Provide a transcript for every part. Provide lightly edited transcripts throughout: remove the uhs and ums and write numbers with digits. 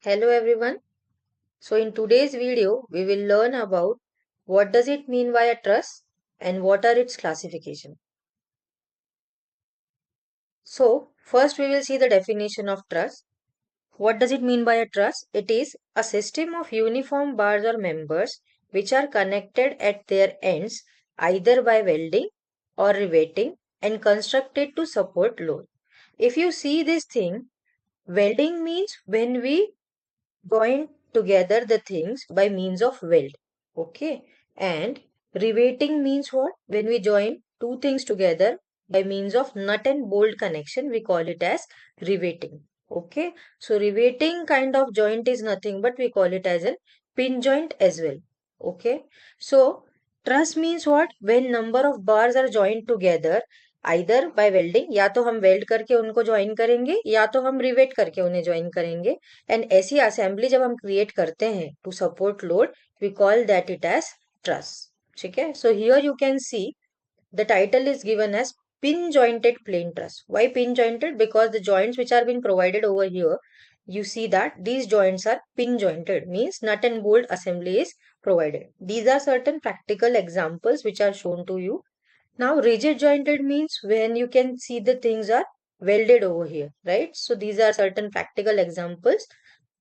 Hello everyone. So in today's video, we will learn about what does it mean by a truss and what are its classification. So first we will see the definition of truss. What does it mean by a truss? It is a system of uniform bars or members which are connected at their ends either by welding or riveting and constructed to support load. If you see this thing, welding means when we join together the things by means of weld. Okay. And riveting means what? When we join two things together by means of nut and bolt connection, we call it as riveting. Okay. So riveting kind of joint is nothing but we call it as a pin joint as well. Okay. So truss means what? When number of bars are joined together either bye welding, या तो हम weld करके उनको join करेंगे या तो हम rivet करके उन्हें ज्वाइन करेंगे. एंड ऐसी असेंबली जब हम क्रिएट करते हैं to support load, we call that it as truss. ठीक है. So here you can see the title is given as pin jointed plain truss. Why pin jointed? Because the joints which are being provided over here, you see that these joints are pin jointed, means nut and bolt assembly is provided. These are certain practical examples which are shown to you. Now rigid jointed means when you can see the things are welded over here, right? So these are certain practical examples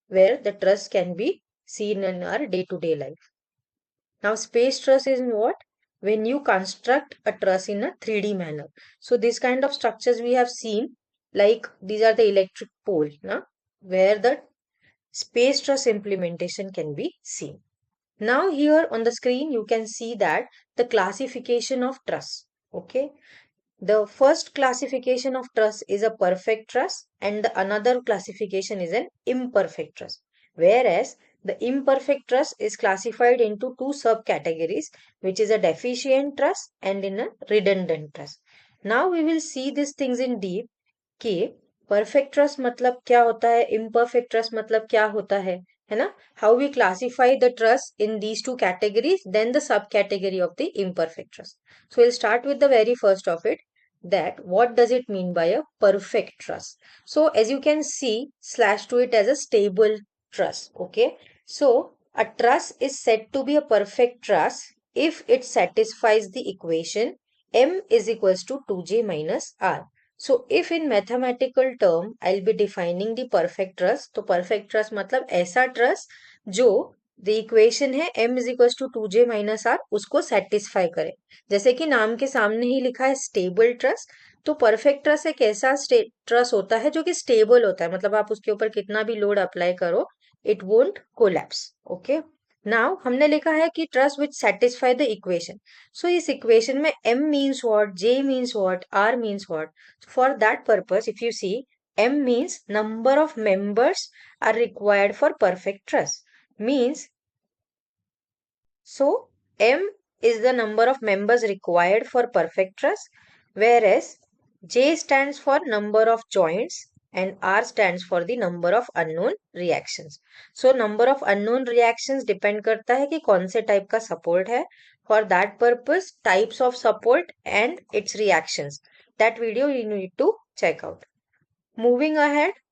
where the truss can be seen in our day-to-day life. Now space truss is what? When you construct a truss in a 3D manner. So this kind of structures we have seen, like these are the electric poles, na? Where the space truss implementation can be seen. Now here on the screen you can see that the classification of truss. Okay. The first classification of truss is a perfect truss and the another classification is an imperfect truss. Whereas the imperfect truss is classified into two subcategories, which is a deficient truss and in a redundant truss. Now we will see these things in deep कि perfect truss मतलब क्या होता है, imperfect truss मतलब क्या होता है ना? How we classify the truss in these two categories, then the subcategory of the imperfect truss. So we'll start with the very first of it, that what does it mean by a perfect truss. So as you can see, slash to it as a stable truss. Okay. So a truss is said to be a perfect truss if it satisfies the equation m is equals to 2j minus r. So if in mathematical term I'll be defining the perfect truss, तो perfect truss मतलब ऐसा truss जो the equation है m is equal to 2j minus R उसको satisfy करे. जैसे कि नाम के सामने ही लिखा है स्टेबल ट्रस, तो परफेक्ट ट्रस एक ऐसा ट्रस होता है जो कि स्टेबल होता है, मतलब आप उसके ऊपर कितना भी लोड अप्लाई करो it won't collapse. Okay. Now हमने लिखा है कि truss which satisfy the equation. So इस इक्वेशन में m means what, j means what, r means what. For that purpose if you see, m means number of members are required for perfect truss. Means, so m is the number of members required for perfect truss, whereas j stands for number of joints and r stands for the number of unknown reactions. So number of unknown reactions depend करता है कि कौन से type का support है. For that purpose, types of support and its reactions, that video you need to check out. Moving ahead,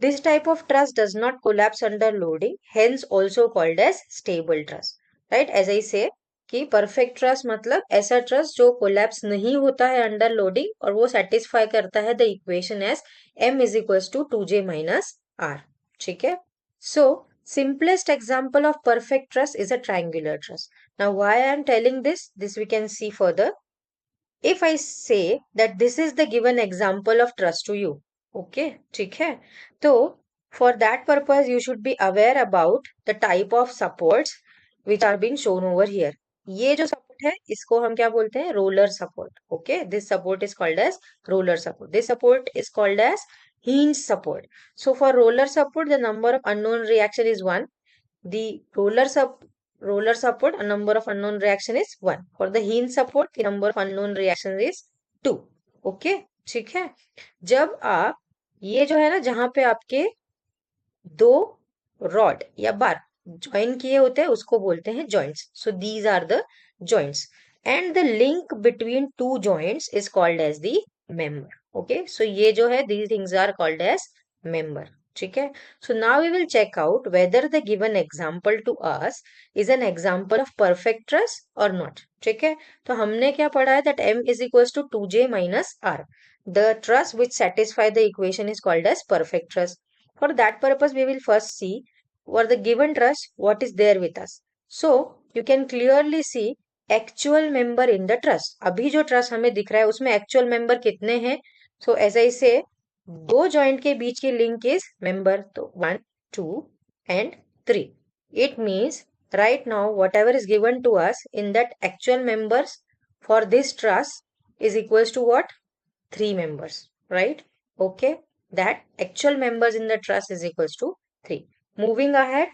this type of truss does not collapse under loading, hence also called as stable truss. Right? As I say कि perfect truss मतलब ऐसा truss जो collapse नहीं होता है under loading और वो satisfy करता है the equation as m is equals to 2j minus r. ठीक है? So simplest example of perfect truss is a triangular truss. Now why I am telling this we can see further. If I say that this is the given example of truss to you, okay, ठीक है, तो for that purpose you should be aware about the type of supports which are being shown over here. ये जो support है इसको हम क्या बोलते हैं, roller support. Okay, this support is called as roller support. This support is called as hinge support. So for roller support the number of unknown reaction is 1. The roller support, a number of unknown reaction is 1. For the hinge support, the number of unknown reactions is 2. Okay, ठीक है. जब आप ये जो है ना, जहां पे आपके दो रॉड या बार ज्वाइन किए होते हैं उसको बोलते हैं joints. So these are the joints and the link between two joints is called as the member. Okay, so ये जो है these things are called as member. ठीक है. So now we will check out whether the given example to us is an example of perfect trust or not. ठीक है. तो हमने क्या पढ़ा है that m is equals to 2j minus r. The trust which satisfy the equation is called as perfect trust. For that purpose we will first see for the given trust what is there with us. So you can clearly see actual member in the trust. अभी जो trust हमें दिख रहा है उसमें actual member कितने हैं. So as I say दो जॉइंट के बीच की लिंक इज मेंबर. तो 1 2 and 3. It means right now whatever is given to us in that actual members for this trust is equals to what? 3 members, right? Okay, that actual members in the trust is equals to 3. Moving ahead,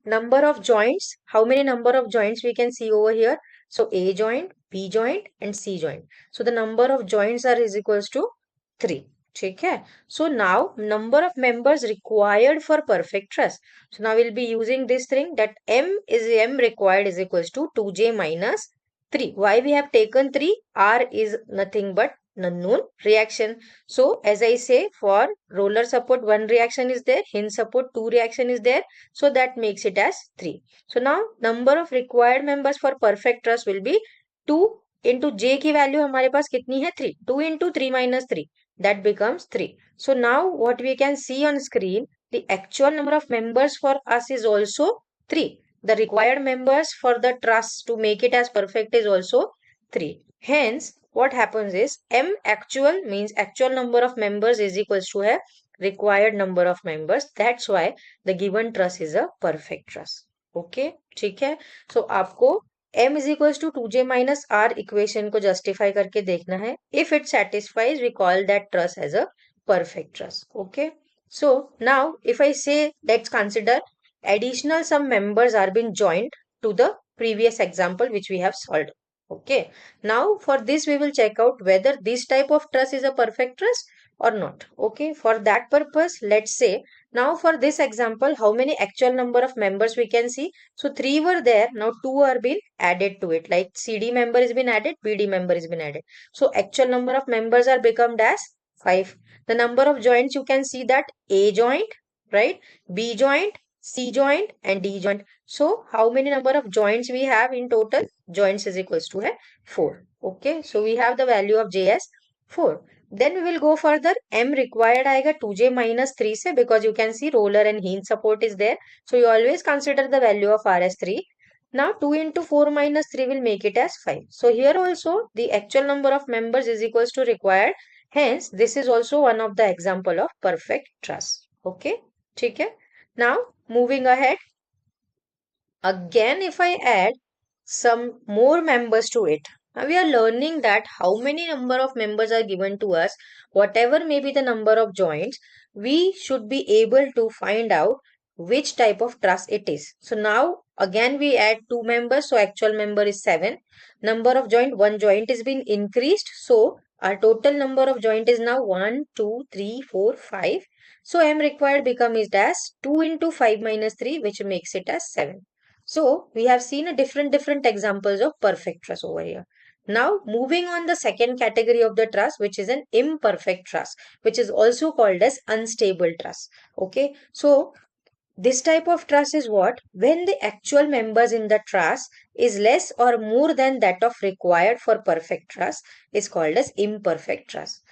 number of joints. How many number of joints we can see over here? So A joint, B joint and C joint. So the number of joints are is equals to 3. ठीक है. So now number of members required for perfect trust. So now we'll be using this thing that m required is equals to 2j minus 3. Why we have taken 3? R is nothing but unknown reaction. So as I say, for roller support 1 reaction is there, hinge support 2 reaction is there. So that makes it as 3. So now number of required members for perfect trust will be 2 into j की value हमारे पास कितनी है? 3. 2 into 3 minus 3. That becomes 3. So now what we can see on screen, the actual number of members for us is also 3. The required members for the trust to make it as perfect is also 3. Hence what happens is m actual means actual number of members is equals to a required number of members. That's why the given trust is a perfect trust. Okay, ठीक है. So आपको m is equals to 2j minus r equation को justify करके देखना है. If it satisfies, we call that trust as a perfect trust. Okay. So now if I say let's consider additional some members are being joined to the previous example which we have solved. Okay. Now for this we will check out whether this type of trust is a perfect trust or not. Okay. For that purpose, let's say now for this example, how many actual number of members we can see? So 3 were there. Now 2 are been added to it. Like CD member has been added, BD member has been added. So actual number of members are become as 5. The number of joints you can see that A joint, right? B joint, C joint and D joint. So how many number of joints we have in total? Joints is equals to 4. Okay. So we have the value of J as 4. Then we will go further. M required आएगा 2j minus 3 से, because you can see roller and hinge support is there. So you always consider the value of R as 3. Now 2 into 4 minus 3 will make it as 5. So here also the actual number of members is equals to required. Hence this is also one of the example of perfect trust. Okay, ठीक है. Now moving ahead. Again if I add some more members to it. Now we are learning that how many number of members are given to us, whatever may be the number of joints, we should be able to find out which type of trust it is. So now again we add 2 members, so actual member is 7. Number of joint, 1 joint is been increased, so our total number of joint is now 1 2 3 4 5. So m required become is as 2 into 5 minus 3, which makes it as 7. So we have seen a different examples of perfect trust over here. Now moving on the second category of the trust, which is an imperfect trust, which is also called as unstable trust. Okay. So this type of trust is what? When the actual members in the trust is less or more than that of required for perfect trust is called as imperfect trust.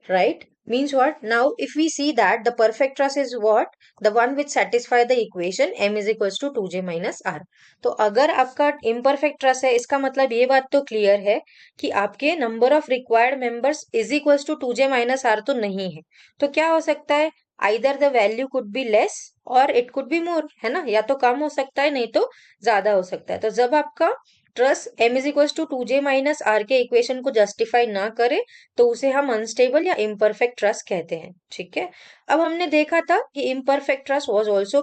Right? Means what? Now if we see that the perfect trust is what? The one which satisfy the equation m is equals to 2j minus r. तो अगर आपका imperfect trust है, इसका मतलब ये बात तो clear है कि आपके number of required members is equals to 2j minus r तो नहीं है. तो क्या हो सकता है? Either the value could be less or it could be more, है ना? या तो कम हो सकता है, नहीं तो ज्यादा हो सकता है. तो जब आपका truss m is equal to 2j minus r के इक्वेशन को जस्टिफाई ना करे तो उसे हम अनस्टेबल या इम्परफेक्ट ट्रस्ट कहते हैं. ठीक है. अब हमने देखा था कि imperfect truss was also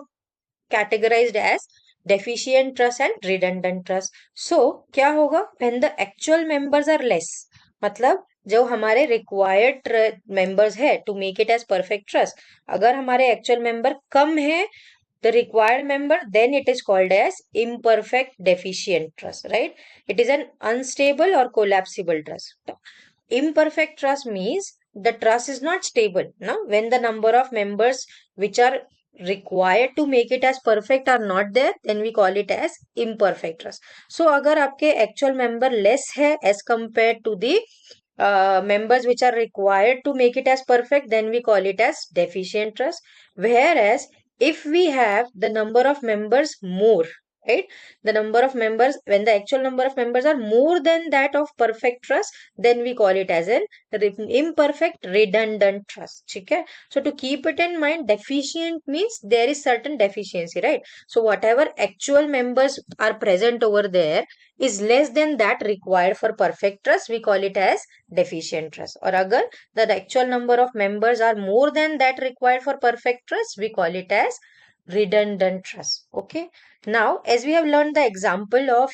categorized as deficient truss and redundant truss. So क्या होगा? When the actual members are less, मतलब जो हमारे रिक्वायर्ड मेंबर्स है to make it as perfect truss, अगर हमारे एक्चुअल मेंबर कम है the required member, then it is called as imperfect deficient trust, right? It is an unstable or collapsible trust. Imperfect trust means the trust is not stable. Now when the number of members which are required to make it as perfect are not there, then we call it as imperfect trust. So अगर आपके actual member less है as compared to the members which are required to make it as perfect, then we call it as deficient trust. Whereas if we have the number of members more, right, the number of members, when the actual number of members are more than that of perfect trust, then we call it as an imperfect redundant trust. Okay, so to keep it in mind, deficient means there is certain deficiency, right? So whatever actual members are present over there is less than that required for perfect trust, we call it as deficient trust. Or agar the actual number of members are more than that required for perfect trust, we call it as redundant trust. Okay, now as we have learned the example of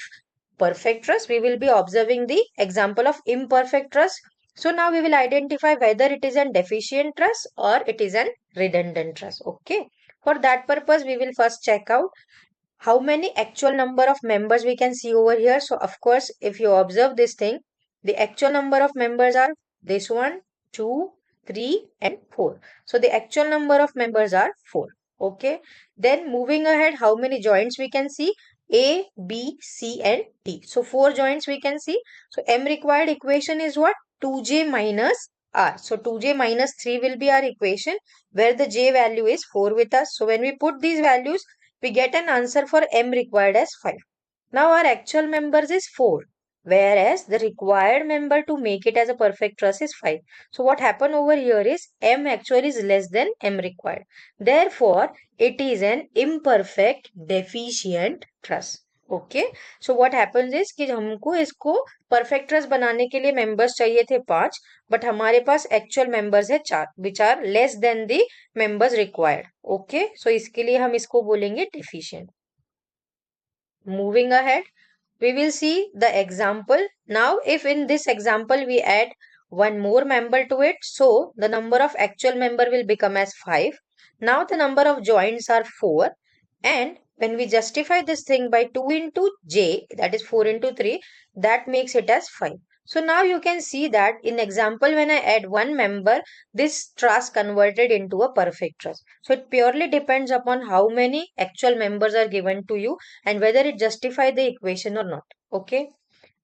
perfect trust, we will be observing the example of imperfect trust. So now we will identify whether it is a deficient trust or it is an redundant trust. Okay, for that purpose we will first check out how many actual number of members we can see over here. So of course, if you observe this thing, the actual number of members are this one, 2, 3 and 4. So the actual number of members are 4. Okay, then moving ahead, how many joints we can see? A, B, C and D. So 4 joints we can see. So M required equation is what? 2J minus R. So 2J minus 3 will be our equation, where the J value is 4 with us. So when we put these values, we get an answer for M required as 5. Now our actual members is 4, whereas the required member to make it as a perfect trust is 5. So what happened over here is M actually is less than M required. Therefore, it is an imperfect deficient trust. Okay, so what happens is कि हमको इसको perfect trust बनाने के लिए members चाहिए थे 5, but हमारे पास actual members है 4 which are less than the members required. Okay, so इसके लिए हम इसको बोलेंगे deficient. Moving ahead, we will see the example. Now, if in this example we add one more member to it, so the number of actual member will become as 5. Now the number of joints are 4, and when we justify this thing by 2 into j, that is 4 into 3, that makes it as 5. So now you can see that in example when I add one member, this trust converted into a perfect trust. So it purely depends upon how many actual members are given to you and whether it justify the equation or not. Okay.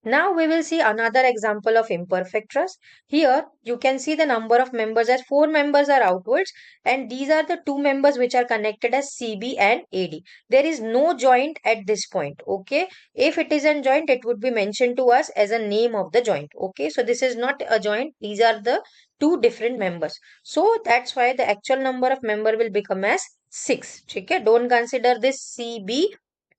Now we will see another example of imperfect trust. Here you can see the number of members as 4 members are outwards, and these are the 2 members which are connected as CB and AD. There is no joint at this point. Okay. If it is a joint, it would be mentioned to us as a name of the joint. Okay. So this is not a joint. These are the 2 different members. So that's why the actual number of member will become as 6. Okay. Don't consider this CB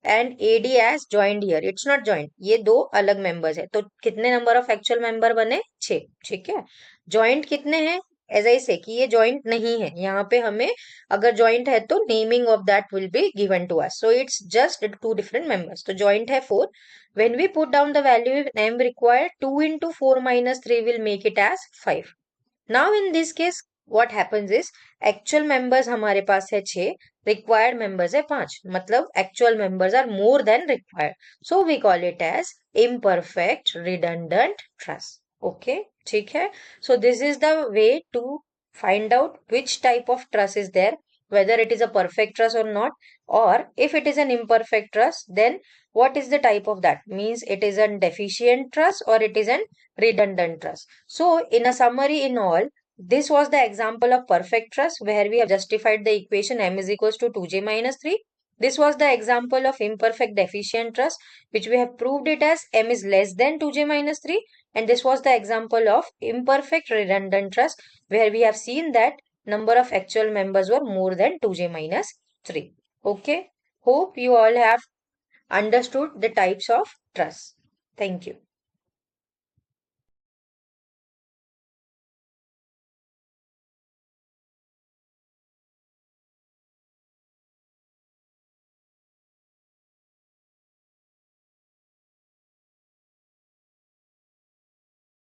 and AD as joint here, it's not joint. ये 2 अलग members है. तो कितने number of actual member बने? 6. ठीक है. Joint कितने हैं? एज आई से कि ये ज्वाइंट नहीं है. यहाँ पे हमें अगर ज्वाइंट है तो naming of that will be given to us. So it's just 2 different members. तो ज्वाइंट है 4. When we put down the value m required, 2 into 4 minus 3 will make it as 5. Now in this case what happens is actual members हमारे पास है 6, required members है 5, मतलब actual members are more than required. So we call it as imperfect redundant trust. Okay, ठीक है. So this is the way to find out which type of trust is there, whether it is a perfect trust or not, or if it is an imperfect trust, then what is the type of that? Means it is a deficient trust or it is an redundant trust. So in a summary, in all, this was the example of perfect trust where we have justified the equation m is equals to 2j minus 3. This was the example of imperfect deficient trust, which we have proved it as m is less than 2j minus 3. And this was the example of imperfect redundant trust, where we have seen that number of actual members were more than 2j minus 3. Okay. Hope you all have understood the types of trust. Thank you.